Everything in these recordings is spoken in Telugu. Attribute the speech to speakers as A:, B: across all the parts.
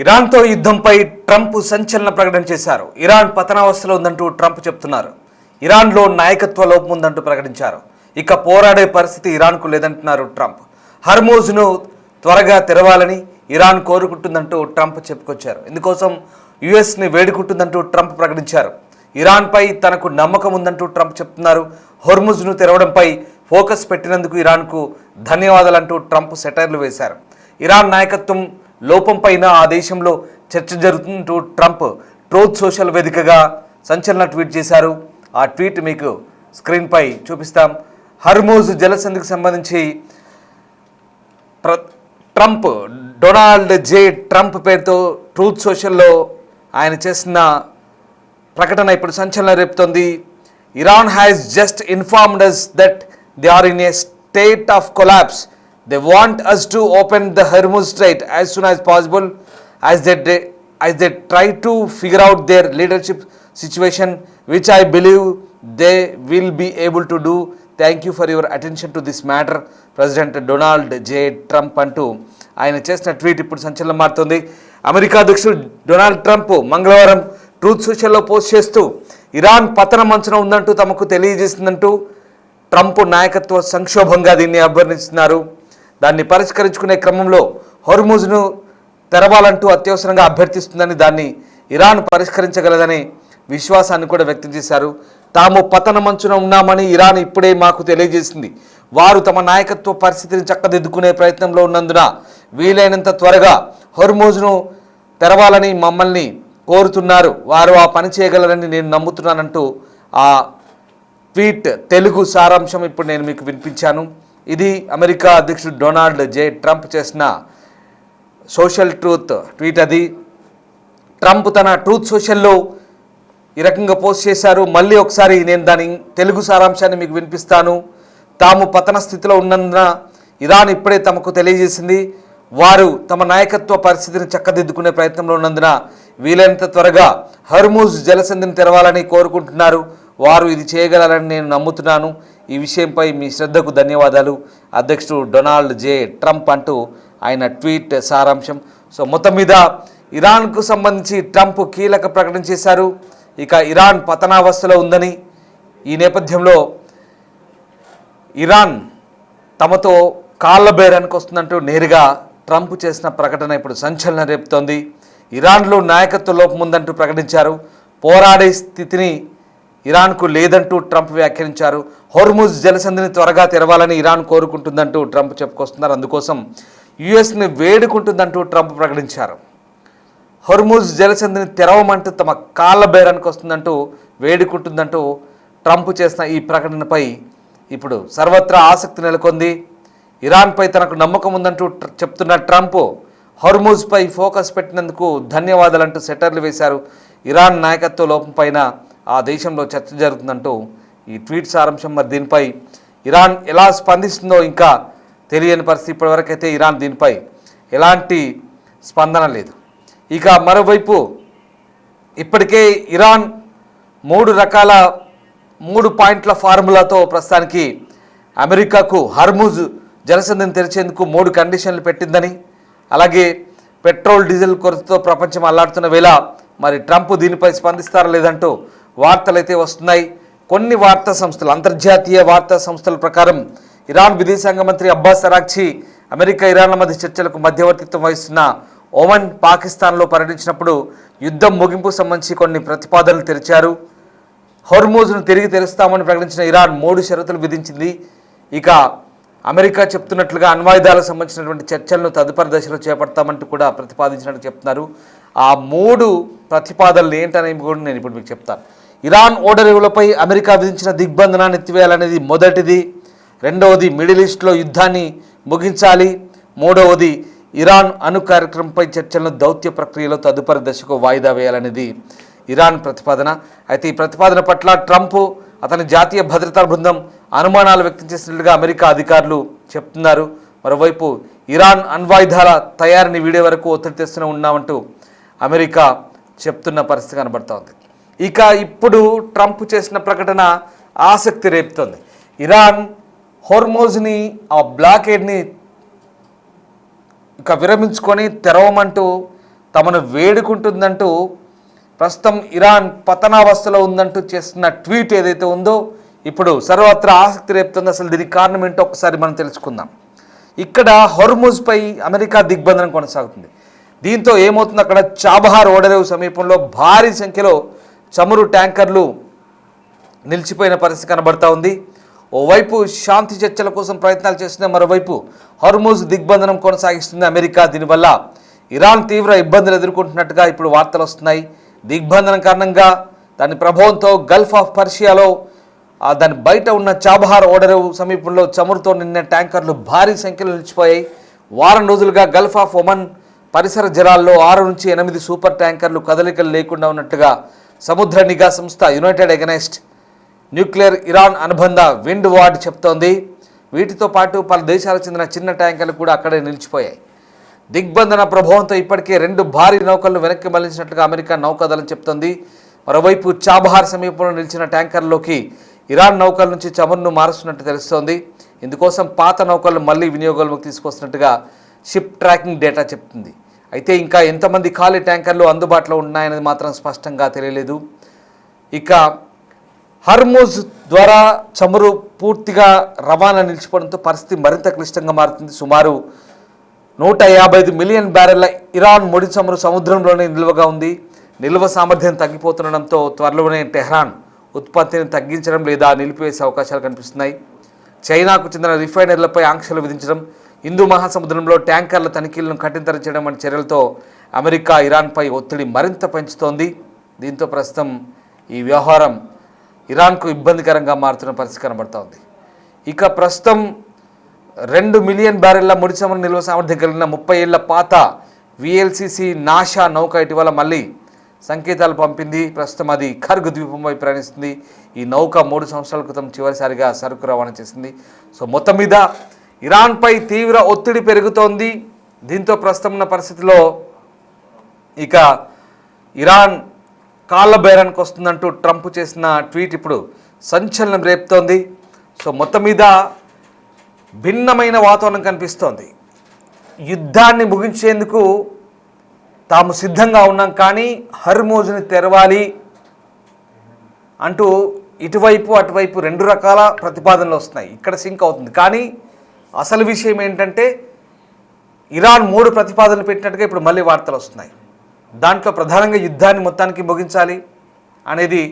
A: ఇరాన్తో యుద్ధంపై ట్రంప్ సంచలన ప్రకటన చేశారు. ఇరాన్ పతనావస్థలో ఉందంటూ ట్రంప్ చెప్తున్నారు. ఇరాన్లో నాయకత్వ లోపం ఉందంటూ ప్రకటించారు. ఇక పోరాడే పరిస్థితి ఇరాన్కు లేదంటున్నారు ట్రంప్. హర్మూజ్ను త్వరగా తెరవాలని ఇరాన్ కోరుకుంటుందంటూ ట్రంప్ చెప్పుకొచ్చారు. ఇందుకోసం యుఎస్ని వేడుకుంటుందంటూ ట్రంప్ ప్రకటించారు. ఇరాన్పై తనకు నమ్మకం ఉందంటూ ట్రంప్ చెప్తున్నారు. హర్మూజ్ను తెరవడంపై ఫోకస్ పెట్టినందుకు ఇరాన్కు ధన్యవాదాలంటూ ట్రంప్ సెటైర్లు వేశారు. ఇరాన్ నాయకత్వం లోపంపైన ఆ దేశంలో చర్చ జరుగుతుంటూ ట్రంప్ ట్రూత్ సోషల్ వేదికగా సంచలన ట్వీట్ చేశారు. ఆ ట్వీట్ మీకు స్క్రీన్పై చూపిస్తాం. హర్మూజ్ జలసంధికి సంబంధించి ట్రంప్ డొనాల్డ్ జే ట్రంప్ పేరుతో ట్రూత్ సోషల్లో ఆయన చేసిన ప్రకటన ఇప్పుడు సంచలనం రేపుతోంది. Iran has just informed us that they are in a state of collapse. They want us to open the Hormuz Strait as soon as possible as they try to figure out their leadership situation, which I believe they will be able to do. Thank you for your attention to this matter, President Donald J. Trump అంటూ ఆయన చేసిన ట్వీట్ ఇప్పుడు సంచలనం మారుతుంది. అమెరికా అధ్యక్షుడు డొనాల్డ్ ట్రంప్ మంగళవారం ట్రూత్ సోషల్లో పోస్ట్ చేస్తూ ఇరాన్ పతన మంచున ఉందంటూ తమకు తెలియజేసిందంటూ ట్రంప్ నాయకత్వ సంక్షోభంగా దీన్ని అభ్యర్థిస్తున్నారు. దాన్ని పరిష్కరించుకునే క్రమంలో హోర్ముజ్ను తెరవాలంటూ అత్యవసరంగా అభ్యర్థిస్తుందని, దాన్ని ఇరాన్ పరిష్కరించగలదని విశ్వాసాన్ని కూడా వ్యక్తం చేశారు. తాము పతన మంచున ఉన్నామని ఇరాన్ ఇప్పుడే మాకు తెలియజేసింది. వారు తమ నాయకత్వ పరిస్థితిని చక్కదిద్దుకునే ప్రయత్నంలో ఉన్నందున వీలైనంత త్వరగా హోర్ముజ్ను తెరవాలని మమ్మల్ని కోరుతున్నారు. వారు ఆ పని చేయగలరని నేను నమ్ముతున్నానంటూ ఆ ట్వీట్ తెలుగు సారాంశం ఇప్పుడు నేను మీకు వినిపించాను. ఇది అమెరికా అధ్యక్షుడు డొనాల్డ్ జే ట్రంప్ చేసిన సోషల్ ట్రూత్ ట్వీట్. అది ట్రంప్ తన ట్రూత్ సోషల్లో ఈ రకంగా పోస్ట్ చేశారు. మళ్ళీ ఒకసారి నేను దాని తెలుగు సారాంశాన్ని మీకు వినిపిస్తాను. తాము పతన స్థితిలో ఉన్నందున ఇరాన్ ఇప్పుడే తమకు తెలియజేసింది. వారు తమ నాయకత్వ పరిస్థితిని చక్కదిద్దుకునే ప్రయత్నంలో ఉన్నందున వీలైనంత త్వరగా హర్మూజ్ జలసంధిని తెరవాలని కోరుకుంటున్నారు. వారు ఇది చేయగలరని నేను నమ్ముతున్నాను. ఈ విషయంపై మీ శ్రద్ధకు ధన్యవాదాలు, అధ్యక్షుడు డొనాల్డ్ జే ట్రంప్ అంటూ ఆయన ట్వీట్ సారాంశం. సో మొత్తం మీద ఇరాన్కు సంబంధించి ట్రంప్ కీలక ప్రకటన చేశారు. ఇక ఇరాన్ పతనావస్థలో ఉందని, ఈ నేపథ్యంలో ఇరాన్ తమతో కాళ్ళ బేరానికి వస్తుందంటూ నేరుగా ట్రంప్ చేసిన ప్రకటన ఇప్పుడు సంచలనం రేపుతోంది. ఇరాన్లో నాయకత్వ లోపం ఉందంటూ ప్రకటించారు. పోరాడే స్థితిని ఇరాన్కు లేదంటూ ట్రంప్ వ్యాఖ్యానించారు. హోర్ముజ్ జలసంధిని త్వరగా తెరవాలని ఇరాన్ కోరుకుంటుందంటూ ట్రంప్ చెప్పుకొస్తున్నారు. అందుకోసం యుఎస్ని వేడుకుంటుందంటూ ట్రంప్ ప్రకటించారు. హోర్ముజ్ జలసంధిని తెరవమంటూ తమ కాళ్ళ బేరానికి వస్తుందంటూ వేడుకుంటుందంటూ ట్రంప్ చేసిన ఈ ప్రకటనపై ఇప్పుడు సర్వత్రా ఆసక్తి నెలకొంది. ఇరాన్పై తనకు నమ్మకం ఉందంటూ చెప్తున్న ట్రంప్ హోర్ముజ్పై ఫోకస్ పెట్టినందుకు ధన్యవాదాలంటూ సెటర్లు వేశారు. ఇరాన్ నాయకత్వ లోపం పైన ఆ దేశంలో చర్చ జరుగుతుందంటూ ఈ ట్వీట్ సారాంశం. మరి దీనిపై ఇరాన్ ఎలా స్పందిస్తుందో ఇంకా తెలియని పరిస్థితి. ఇప్పటివరకైతే ఇరాన్ దీనిపై ఎలాంటి స్పందన లేదు. ఇక మరోవైపు ఇప్పటికే ఇరాన్ 3 పాయింట్ల ఫార్ములాతో ప్రస్తుతానికి అమెరికాకు హర్మూజ్ జలసంధిని తెరిచేందుకు 3 కండిషన్లు పెట్టిందని, అలాగే పెట్రోల్ డీజిల్ కొరతతో ప్రపంచం అల్లాడుతున్న వేళ మరి ట్రంప్ దీనిపై స్పందిస్తారా లేదంటూ వార్తలు అయితే వస్తున్నాయి. కొన్ని వార్తా సంస్థలు, అంతర్జాతీయ వార్తా సంస్థల ప్రకారం ఇరాన్ విదేశాంగ మంత్రి అబ్బాస్ అరాక్చి అమెరికా ఇరాన్ల మధ్య చర్చలకు మధ్యవర్తిత్వం వహిస్తున్న ఒమన్, పాకిస్తాన్లో పర్యటించినప్పుడు యుద్ధం ముగింపు సంబంధించి కొన్ని ప్రతిపాదనలు తెరిచారు. హోర్ముజ్ను తిరిగి తెరుస్తామని ప్రకటించిన ఇరాన్ 3 షరతులు విధించింది. ఇక అమెరికా చెప్తున్నట్లుగా అణ్వాయుధాలకు సంబంధించినటువంటి చర్చలను తదుపరి దశలో చేపడతామంటూ కూడా ప్రతిపాదించినట్టు చెప్తున్నారు. ఆ 3 ప్రతిపాదనలు ఏంటనేవి కూడా నేను ఇప్పుడు మీకు చెప్తాను. ఇరాన్ ఓడరేవులపై అమెరికా విధించిన దిగ్బంధనాన్ని ఎత్తివేయాలనేది మొదటిది. రెండవది మిడిల్ ఈస్ట్లో యుద్ధాన్ని ముగించాలి. మూడవది ఇరాన్ అణు కార్యక్రమంపై చర్చలను దౌత్య ప్రక్రియలో తదుపరి దశకు వాయిదా వేయాలనేది ఇరాన్ ప్రతిపాదన. అయితే ఈ ప్రతిపాదన పట్ల ట్రంప్ అతని జాతీయ భద్రతా బృందం అనుమానాలు వ్యక్తం చేసినట్లుగా అమెరికా అధికారులు చెప్తున్నారు. మరోవైపు ఇరాన్ అణ్వాయుధాల తయారీని వీడే వరకు ఒత్తిడి తెస్తూనే ఉన్నామంటూ అమెరికా చెప్తున్న పరిస్థితి కనబడుతోంది. ఇక ఇప్పుడు ట్రంప్ చేసిన ప్రకటన ఆసక్తి రేపుతోంది. ఇరాన్ హోర్మోజ్ని ఆ బ్లాకేడ్ని ఇక విరమించుకొని తెరవమంటూ తమను వేడుకుంటుందంటూ ప్రస్తుతం ఇరాన్ పతనావస్థలో ఉందంటూ చేస్తున్న ట్వీట్ ఏదైతే ఉందో ఇప్పుడు సర్వత్రా ఆసక్తి రేపుతుంది. అసలు దీనికి కారణం ఏంటో ఒకసారి మనం తెలుసుకుందాం. ఇక్కడ హోర్ముజ్పై అమెరికా దిగ్బంధనం కొనసాగుతుంది. దీంతో ఏమవుతుంది, అక్కడ చాబహార్ ఓడరేవు సమీపంలో భారీ సంఖ్యలో చమురు ట్యాంకర్లు నిలిచిపోయిన పరిస్థితి కనబడతా ఉంది. ఓవైపు శాంతి చర్చల కోసం ప్రయత్నాలు చేస్తుంది, మరోవైపు హోర్ముజ్ దిగ్బంధనం కొనసాగిస్తుంది అమెరికా. దీనివల్ల ఇరాన్ తీవ్ర ఇబ్బందులు ఎదుర్కొంటున్నట్టుగా ఇప్పుడు వార్తలు వస్తున్నాయి. దిగ్బంధనం కారణంగా దాని ప్రభావంతో గల్ఫ్ ఆఫ్ పర్షియాలో దాని బయట ఉన్న చాబహార్ ఓడరేవు సమీపంలో చమురుతో నిన్న ట్యాంకర్లు భారీ సంఖ్యలో నిలిచిపోయాయి. వారం రోజులుగా గల్ఫ్ ఆఫ్ ఒమన్ పరిసర జలాల్లో 6 నుంచి 8 సూపర్ ట్యాంకర్లు కదలికలు లేకుండా ఉన్నట్టుగా సముద్ర నిఘా సంస్థ యునైటెడ్ అగెనెస్ట్ న్యూక్లియర్ ఇరాన్ అనుబంధ విండ్ వార్డ్ చెప్తోంది. వీటితో పాటు పలు దేశాలకు చెందిన చిన్న ట్యాంకర్లు కూడా అక్కడే నిలిచిపోయాయి. దిగ్బంధన ప్రభావంతో ఇప్పటికే 2 భారీ నౌకలను వెనక్కి మళ్లించినట్లుగా అమెరికా నౌకాదళం చెప్తోంది. మరోవైపు చాబహార్ సమీపంలో నిలిచిన ట్యాంకర్లోకి ఇరాన్ నౌకల నుంచి చమురును మారుస్తున్నట్టు తెలుస్తోంది. ఇందుకోసం పాత నౌకలను మళ్లీ వినియోగంలోకి తీసుకొస్తున్నట్టుగా షిప్ ట్రాకింగ్ డేటా చెప్తుంది. అయితే ఇంకా ఎంతమంది ఖాళీ ట్యాంకర్లు అందుబాటులో ఉన్నాయనేది మాత్రం స్పష్టంగా తెలియలేదు. ఇక హర్ముజ్ ద్వారా చమురు పూర్తిగా రవాణా నిలిచిపోవడంతో పరిస్థితి మరింత క్లిష్టంగా మారుతుంది. సుమారు 155 మిలియన్ బ్యారెళ్ల ఇరాన్ ముడి చమురు సముద్రంలోనే నిల్వగా ఉంది. నిల్వ సామర్థ్యం తగ్గిపోతుండడంతో త్వరలోనే టెహ్రాన్ ఉత్పత్తిని తగ్గించడం లేదా నిలిపివేసే అవకాశాలు కనిపిస్తున్నాయి. చైనాకు చెందిన రిఫైనరీలపై ఆంక్షలు విధించడం, హిందూ మహాసముద్రంలో ట్యాంకర్ల తనిఖీలను కఠినతరం చేయడం వంటి చర్యలతో అమెరికా ఇరాన్పై ఒత్తిడి మరింత పెంచుతోంది. దీంతో ప్రస్తుతం ఈ వ్యవహారం ఇరాన్కు ఇబ్బందికరంగా మారుతున్న పరిస్థితి కనబడుతోంది. ఇక ప్రస్తుతం 2 మిలియన్ బ్యారెళ్ల ముడి చమురు నిల్వ సామర్థ్యం కలిగిన 30 ఏళ్ల పాత విఎల్సిసి నాషా నౌక ఇటీవల మళ్ళీ సంకేతాలు పంపింది. ప్రస్తుతం అది ఖర్గ్ ద్వీపంపై ప్రయాణిస్తుంది. ఈ నౌక 3 సంవత్సరాల క్రితం చివరిసారిగా సరుకు రవాణా చేసింది. సో మొత్తం మీద ఇరాన్పై తీవ్ర ఒత్తిడి పెరుగుతోంది. దీంతో ప్రస్తుతం ఉన్న పరిస్థితిలో ఇక ఇరాన్ కాళ్ళ బేరానికి వస్తుందంటూ ట్రంప్ చేసిన ట్వీట్ ఇప్పుడు సంచలనం రేపుతోంది. సో మొత్తం మీద భిన్నమైన వాతావరణం కనిపిస్తోంది. యుద్ధాన్ని ముగించేందుకు తాము సిద్ధంగా ఉన్నాం, కానీ హర్మోజ్ని తెరవాలి అంటూ ఇటువైపు అటువైపు 2 రకాల ప్రతిపాదనలు వస్తున్నాయి. ఇక్కడ సింక్ అవుతుంది. కానీ అసలు విషయం ఏంటంటే ఇరాన్ 3 ప్రతిపాదనలు పెట్టినట్టుగా ఇప్పుడు మళ్ళీ వార్తలు వస్తున్నాయి. దాంట్లో ప్రధానంగా యుద్ధాన్ని మొత్తానికి ముగించాలి అనేది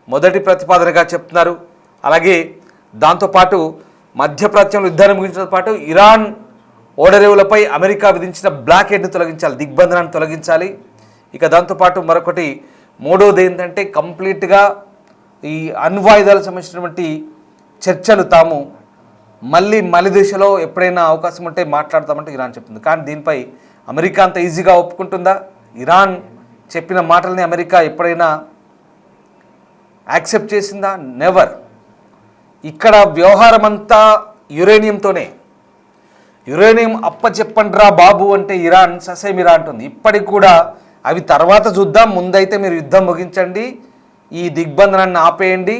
A: మొదటి ప్రతిపాదనగా చెప్తున్నారు. అలాగే దాంతోపాటు మధ్యప్రాచ్యంలో యుద్ధాన్ని ముగించడంతో పాటు ఇరాన్ ఓడరేవులపై అమెరికా విధించిన బ్లాకేడ్ని తొలగించాలి, దిగ్బంధనాన్ని తొలగించాలి. ఇక దాంతోపాటు మరొకటి మూడోది ఏంటంటే కంప్లీట్గా ఈ అణ్వాయుధాలకు సంబంధించినటువంటి చర్చలు తాము మళ్ళీ దిశలో ఎప్పుడైనా అవకాశం ఉంటే మాట్లాడతామంటే ఇరాన్ చెప్తుంది. కానీ దీనిపై అమెరికా అంత ఈజీగా ఒప్పుకుంటుందా? ఇరాన్ చెప్పిన మాటల్ని అమెరికా ఎప్పుడైనా యాక్సెప్ట్ చేసిందా? నెవర్. ఇక్కడ వ్యవహారం అంతా యురేనియంతోనే. యురేనియం అప్పచెప్పండ్రా బాబు అంటే ఇరాన్ ససేమిరా అంటుంది. ఇప్పటికి కూడా అవి తర్వాత చూద్దాం, ముందైతే మీరు యుద్ధం ముగించండి, ఈ దిగ్బంధనాన్ని ఆపేయండి,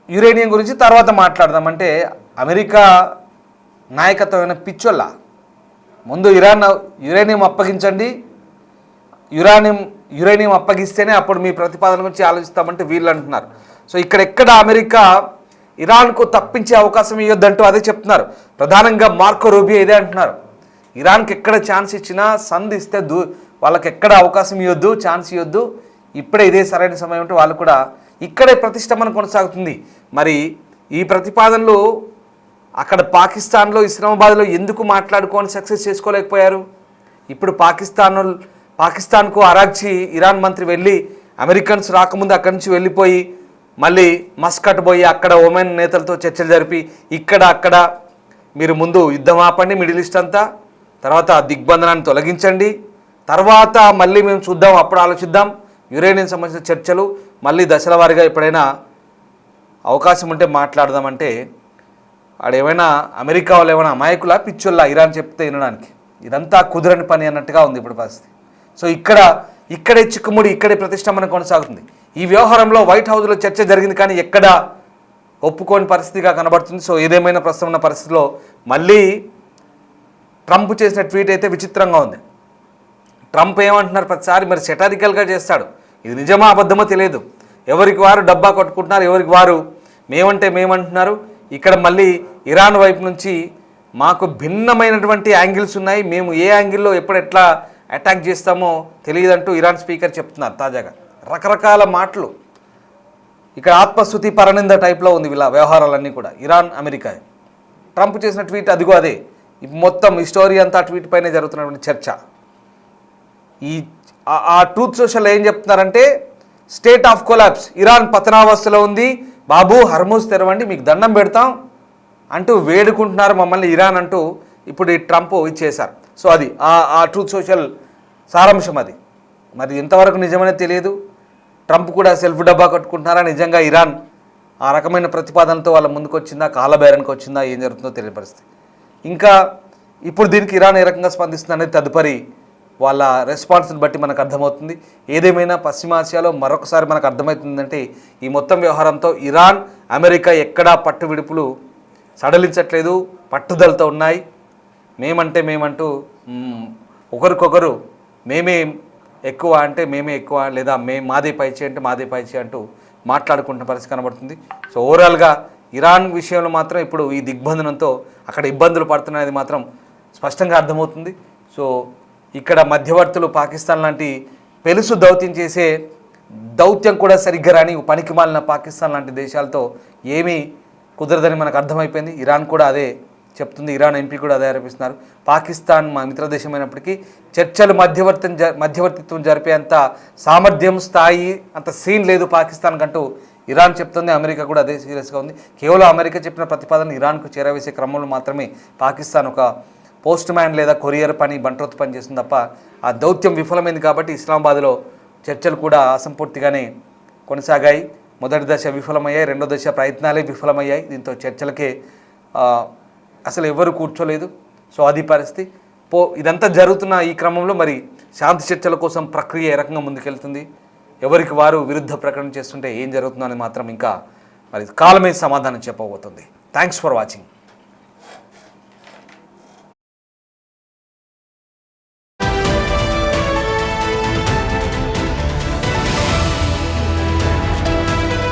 A: యురేనియం గురించి తర్వాత మాట్లాడదాం అంటే అమెరికా నాయకత్వమైన పిచ్చోళ్ళ. ముందు యురేనియం అప్పగించండి, యురేనియం అప్పగిస్తేనే అప్పుడు మీ ప్రతిపాదన గురించి ఆలోచిస్తామంటే వీళ్ళు అంటున్నారు. సో ఇక్కడెక్కడ అమెరికా ఇరాన్కు తప్పించే అవకాశం ఇవ్వద్దంటూ అదే చెప్తున్నారు. ప్రధానంగా మార్కో రూబియో ఇదే అంటున్నారు. ఇరాన్కి ఎక్కడ ఛాన్స్ ఇచ్చినా సంధిస్తే వాళ్ళకి ఎక్కడ అవకాశం ఇవ్వద్దు, ఛాన్స్ ఇవ్వద్దు, ఇప్పుడే ఇదే సరైన సమయం అంటే వాళ్ళు కూడా ఇక్కడే ప్రతిష్టంభన కొనసాగుతుంది. మరి ఈ ప్రతిపాదనలు అక్కడ పాకిస్తాన్లో ఇస్లామాబాద్లో ఎందుకు మాట్లాడుకొని సక్సెస్ చేసుకోలేకపోయారు? ఇప్పుడు పాకిస్తాన్కు అరాగ్చి ఇరాన్ మంత్రి వెళ్ళి అమెరికన్స్ రాకముందు అక్కడి నుంచి వెళ్ళిపోయి మళ్ళీ మస్కట్ పోయి అక్కడ ఒమెన్ నేతలతో చర్చలు జరిపి అక్కడ మీరు ముందు యుద్ధం ఆపండి మిడిల్ ఈస్ట్ అంతా, తర్వాత దిగ్బంధనాన్ని తొలగించండి, తర్వాత మళ్ళీ మేము చూద్దాం, అప్పుడు ఆలోచిద్దాం, యురేనియం సంబంధించిన చర్చలు మళ్ళీ దశల వారీగా ఎప్పుడైనా అవకాశం ఉంటే మాట్లాడదామంటే ఆడేమైనా అమెరికా వాళ్ళు ఏమైనా అమాయకులా పిచ్చోళ్ళ ఇరాన్ చెప్తే వినడానికి, ఇదంతా కుదరని పని అన్నట్టుగా ఉంది ఇప్పుడు పరిస్థితి. సో ఇక్కడే చిక్కుముడి, ఇక్కడే ప్రతిష్టంభన కొనసాగుతుంది. ఈ వ్యవహారంలో వైట్ హౌస్లో చర్చ జరిగింది కానీ ఎక్కడ ఒప్పుకోని పరిస్థితిగా కనబడుతుంది. సో ఏదేమైనా ప్రస్తుతం ఉన్న పరిస్థితిలో మళ్ళీ ట్రంప్ చేసిన ట్వీట్ అయితే విచిత్రంగా ఉంది. ట్రంప్ ఏమంటున్నారు, ప్రతిసారి మరి సెటారికల్గా చేస్తాడు, ఇది నిజమా అబద్ధమో తెలియదు, ఎవరికి వారు డబ్బా కొట్టుకుంటున్నారు, ఎవరికి వారు మేమంటే మేమంటున్నారు. ఇక్కడ మళ్ళీ ఇరాన్ వైపు నుంచి మాకు భిన్నమైనటువంటి యాంగిల్స్ ఉన్నాయి, మేము ఏ యాంగిల్లో ఎప్పుడు ఎట్లా అటాక్ చేస్తామో తెలియదంటూ ఇరాన్ స్పీకర్ చెప్తున్నారు. తాజాగా రకరకాల మాటలు, ఇక్కడ ఆత్మస్థుతి పరనింద టైప్లో ఉంది వీళ్ళ వ్యవహారాలన్నీ కూడా. ఇరాన్ అమెరికా ట్రంప్ చేసిన ట్వీట్ అదిగో అదే. మొత్తం ఈ స్టోరీ అంతా ట్వీట్ పైనే జరుగుతున్నటువంటి చర్చ. ఆ ట్రూత్ సోషల్ ఏం చెప్తున్నారంటే స్టేట్ ఆఫ్ కొలాప్స్, ఇరాన్ పతనావస్థలో ఉంది, బాబు హర్మూజ్ తెరవండి, మీకు దండం పెడతాం అంటూ వేడుకుంటున్నారు మమ్మల్ని ఇరాన్ అంటూ ఇప్పుడు ఈ ట్రంప్ ఇచ్చేశారు. సో అది ఆ ట్రూత్ సోషల్ సారాంశం అది. మరి ఎంతవరకు నిజమనే తెలియదు. ట్రంప్ కూడా సెల్ఫ్ డబ్బా కట్టుకుంటున్నారా, నిజంగా ఇరాన్ ఆ రకమైన ప్రతిపాదనతో వాళ్ళ ముందుకు వచ్చిందా, కాలబేరానికి వచ్చిందా, ఏం జరుగుతుందో తెలియని పరిస్థితి. ఇంకా ఇప్పుడు దీనికి ఇరాన్ ఏ రకంగా స్పందిస్తుందనేది తదుపరి వాళ్ళ రెస్పాన్స్ని బట్టి మనకు అర్థమవుతుంది. ఏదేమైనా పశ్చిమాసియాలో మరొకసారి మనకు అర్థమవుతుందంటే ఈ మొత్తం వ్యవహారంతో ఇరాన్ అమెరికా ఎక్కడా పట్టు విడుపులు సడలించట్లేదు, పట్టుదలతో ఉన్నాయి. మేమంటే మేమంటూ ఒకరికొకరు మేమే ఎక్కువ అంటే మేమే ఎక్కువ, లేదా మాదే పైచే అంటే మాదే పైచే అంటూ మాట్లాడుకుంటున్న పరిస్థితి కనబడుతుంది. సో ఓవరాల్గా ఇరాన్ విషయంలో మాత్రం ఇప్పుడు ఈ దిగ్బంధనంతో అక్కడ ఇబ్బందులు పడుతున్నది మాత్రం స్పష్టంగా అర్థమవుతుంది. సో ఇక్కడ మధ్యవర్తులు పాకిస్తాన్ లాంటి పెలుసు దౌత్యం చేసే దౌత్యం కూడా సరిగ్గా రాని పనికి మాలిన పాకిస్తాన్ లాంటి దేశాలతో ఏమీ కుదరదని మనకు అర్థమైపోయింది. ఇరాన్ కూడా అదే చెప్తుంది, ఇరాన్ ఎంపీ కూడా అదే ఆరోపిస్తున్నారు. పాకిస్తాన్ మా మిత్రదేశమైనప్పటికీ చర్చలు మధ్యవర్తిత్వం జరిపేంత సామర్థ్యం, స్థాయి, అంత సీన్ లేదు పాకిస్తాన్ కంటూ ఇరాన్ చెప్తుంది. అమెరికా కూడా అదే సీరియస్గా ఉంది. కేవలం అమెరికా చెప్పిన ప్రతిపాదన ఇరాన్కు చేరవేసే క్రమంలో మాత్రమే పాకిస్తాన్ ఒక పోస్ట్ మ్యాన్ లేదా కొరియర్ పని, బంట్రోత్ పని చేస్తుంది తప్ప ఆ దౌత్యం విఫలమైంది. కాబట్టి ఇస్లామాబాద్లో చర్చలు కూడా అసంపూర్తిగానే కొనసాగాయి. మొదటి దశ విఫలమయ్యాయి, రెండో దశ ప్రయత్నాలే విఫలమయ్యాయి. దీంతో చర్చలకే అసలు ఎవరు కూర్చోలేదు. సో అది పరిస్థితి. ఇదంతా జరుగుతున్న ఈ క్రమంలో మరి శాంతి చర్చల కోసం ప్రక్రియ ఏ రకంగా ముందుకెళ్తుంది, ఎవరికి వారు విరుద్ధ ప్రకటన చేస్తుంటే ఏం జరుగుతుందో అని మాత్రం ఇంకా మరి కాలమే సమాధానం చెప్పబోతుంది. Thanks for watching.